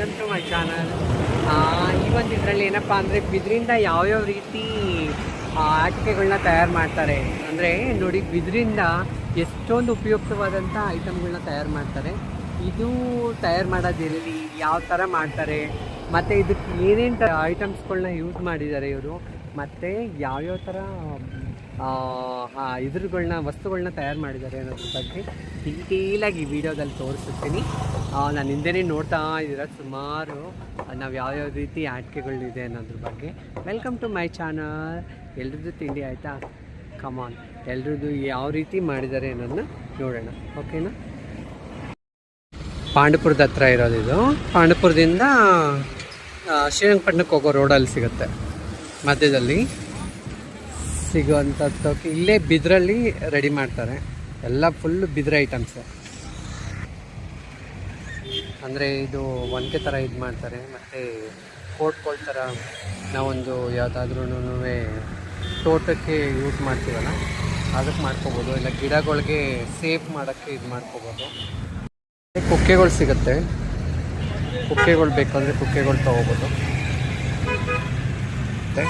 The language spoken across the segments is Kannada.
Welcome to my channel. ಈ ಒಂದು ಇದರಲ್ಲಿ ಏನಪ್ಪ ಅಂದರೆ ಬಿದಿರಿಂದ ಯಾವ್ಯಾವ ರೀತಿ ಆಟಿಕೆಗಳನ್ನ ತಯಾರು ಮಾಡ್ತಾರೆ ಅಂದರೆ ನೋಡಿ, ಬಿದಿರಿಂದ ಎಷ್ಟೊಂದು ಉಪಯುಕ್ತವಾದಂಥ ಐಟಮ್ಗಳನ್ನ ತಯಾರು ಮಾಡ್ತಾರೆ. ಇದು ತಯಾರು ಮಾಡೋದಿರಲಿ, ಯಾವ ಥರ ಮಾಡ್ತಾರೆ, ಮತ್ತು ಇದಕ್ಕೆ ಏನೇನು ಐಟಮ್ಸ್ಗಳನ್ನ ಯೂಸ್ ಮಾಡಿದ್ದಾರೆ ಇವರು, ಮತ್ತು ಯಾವ್ಯಾವ ಥರ ಇದ್ರುಗಳನ್ನ ವಸ್ತುಗಳನ್ನ ತಯಾರು ಮಾಡಿದ್ದಾರೆ ಅನ್ನೋದ್ರ ಬಗ್ಗೆ ಡೀಟೇಲಾಗಿ ಈ ವಿಡಿಯೋದಲ್ಲಿ ತೋರಿಸ್ತೀನಿ. ನಾನು ಹಿಂದೆನೇ ನೋಡ್ತಾ ಇದ್ದೀರ ಸುಮಾರು ನಾವು ಯಾವ್ಯಾವ ರೀತಿ ಆಟಿಕೆಗಳಿದೆ ಅನ್ನೋದ್ರ ಬಗ್ಗೆ. Welcome to my channel. ಎಲ್ರದ್ದು ತಿಂಡಿ ಆಯಿತಾ? ಕಮಾನ್, ಎಲ್ರದ್ದು ಯಾವ ರೀತಿ ಮಾಡಿದ್ದಾರೆ ಅನ್ನೋದನ್ನ ನೋಡೋಣ, ಓಕೆನಾ? ಪಾಂಡಪುರದ ಹತ್ರ ಇರೋದು ಇದು. ಪಾಂಡಪುರದಿಂದ ಶ್ರೀರಂಗಪಟ್ಟಣಕ್ಕೆ ಹೋಗೋ ರೋಡಲ್ಲಿ ಸಿಗುತ್ತೆ, ಮಧ್ಯದಲ್ಲಿ ಸಿಗುವಂಥದ್ದು. ಇಲ್ಲೇ ಬಿದ್ರಲ್ಲಿ ರೆಡಿ ಮಾಡ್ತಾರೆ, ಎಲ್ಲ ಫುಲ್ಲು ಬಿದ್ರ ಐಟಮ್ಸು. ಅಂದರೆ ಇದು ಒಂದೇ ಥರ ಇದು ಮಾಡ್ತಾರೆ, ಮತ್ತು ಕೋಟ್ಗಳ ಥರ ನಾವೊಂದು ಯಾವುದಾದ್ರೂ ತೋಟಕ್ಕೆ ಯೂಸ್ ಮಾಡ್ತೀವಲ್ಲ ಅದಕ್ಕೆ ಮಾಡ್ಕೋಬೋದು, ಇಲ್ಲ ಗಿಡಗಳಿಗೆ ಸೇಫ್ ಮಾಡೋಕ್ಕೆ ಇದು ಮಾಡ್ಕೋಬೋದು. ಕುಕ್ಕೆಗಳು ಸಿಗುತ್ತೆ, ಕುಕ್ಕೆಗಳು ಬೇಕಂದರೆ ಕುಕ್ಕೆಗಳು ತೊಗೋಬೋದು. ಮತ್ತು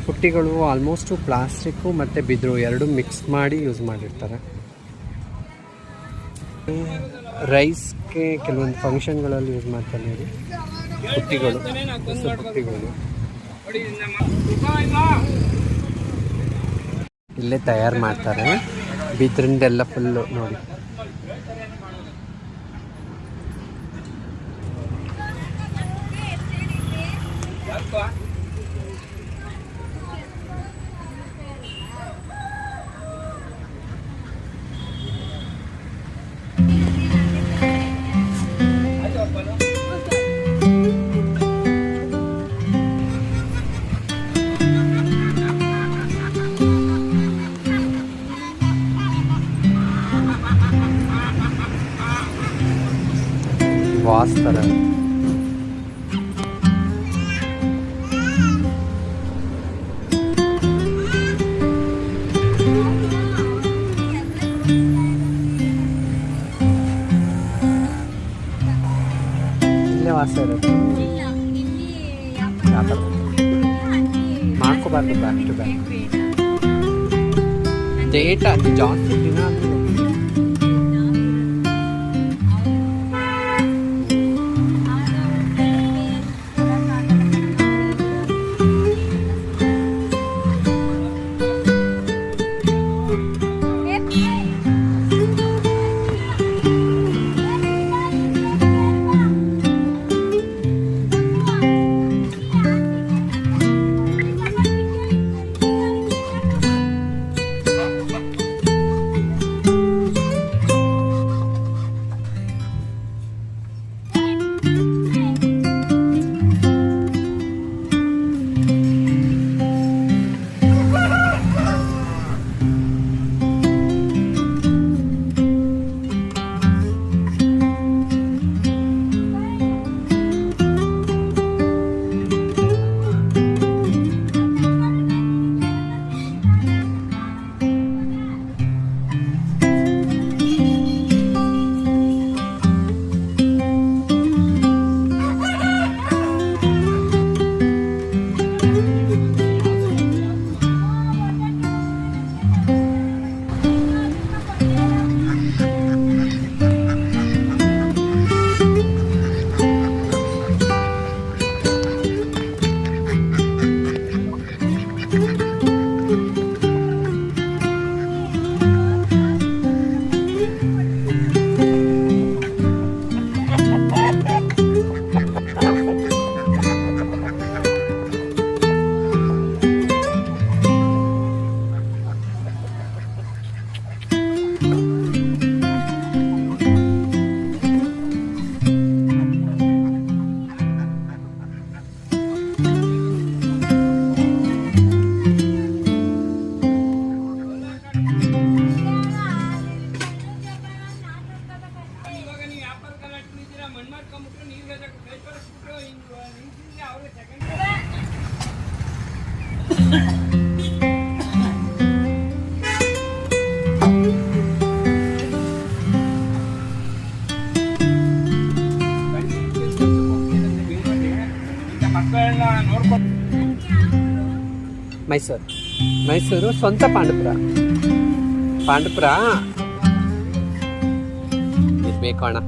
ಪುಟ್ಟಿಗಳು ಆಲ್ಮೋಸ್ಟು ಪ್ಲಾಸ್ಟಿಕ್ಕು ಮತ್ತು ಬಿದಿರು ಎರಡು ಮಿಕ್ಸ್ ಮಾಡಿ ಯೂಸ್ ಮಾಡಿರ್ತಾರೆ. ರೈಸ್ಗೆ ಕೆಲವೊಂದು ಫಂಕ್ಷನ್ಗಳಲ್ಲಿ ಯೂಸ್ ಮಾಡ್ತಾರೆ ನೋಡಿ ಪುಟ್ಟಿಗಳು, ಪುಟ್ಟಿಗಳು ಇಲ್ಲೇ ತಯಾರು ಮಾಡ್ತಾರೆ. ಬಿದ್ರಿಂದೆಲ್ಲ ಫುಲ್ಲು ನೋಡಿ. ವಾಸ್ ಥರ ಇಲ್ಲೇ ವಾಸ ಇರೋದು. ಮಾಡ್ಕೋಬಾರ್ದು ಬ್ಯಾಕ್ ಟು ಬ್ಯಾಕ್. ಡೇಟ್ ಅದು ಜಾಸ್ತಿ ದಿನ ಅಂದರೆ ಮೈಸೂರು ಸ್ವಂತ ಪಾಂಡಪುರ ಇರ್ಬೇಕು ಅಣ್ಣ.